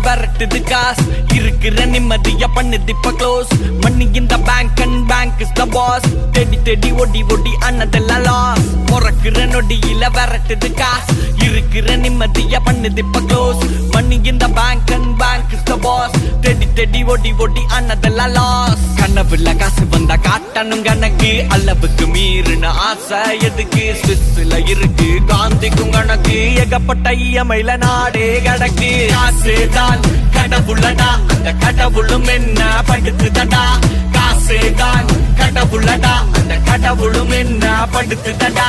விரட்டுது காசு இருக்கிற நிம்மதிய பண்ணுது இப்ப க்ளோஸ் மணி இந்த bank and bank is the boss தேடி தேடி ஒடி ஒடி அண்ணதெல்லாம் லாஸ் பொறக்குற நொடியில விரட்டுது காசு இருக்கிற நிம்மதிய பண்ணுது இப்ப க்ளோஸ் மணி இந்த bank and bank is the boss தேடி தேடி ஒடி ஒடி அண்ணதெல்லாம் லாஸ் கனவுல காசு வந்தா காட்டணும் கணக்கு அளவுக்கு மீறின ஆசை எதுக்கு ஸ்விஸ்ல இருக்கு காந்திக்கும் கணக்கு ஏகப்பட்ட இயமையில நாடே கடக்கு காசுதான் கடவுளடா அந்த கடவுளும் என்ன படுத்துதடா காசுதான் கடவுளடா அந்த கடவுளும் என்ன படுத்துதடா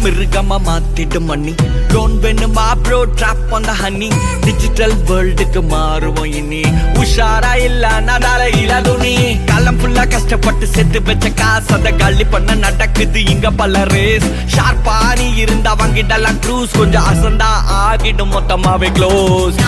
மிருகமா மாத்திட்டு மணி லோன் வேணுமா bro drop on the honey digital வேர்ல்டுக்கு மாறுவோம் இனி உஷாரா இல்ல நடால இலதுனி காலம் ஃபுல்லா கஷ்டப்பட்டு செத்து வச்ச காசு அத காலி பண்ண நடக்குது இங்க பல ரேஸ் ஷார்ப்பா நீ இருந்தா வாங்கிடலாம் க்ரூஸ் கொஞ்சம் அசந்தா ஆகிடும் மொத்தமாவே க்ளோஸ்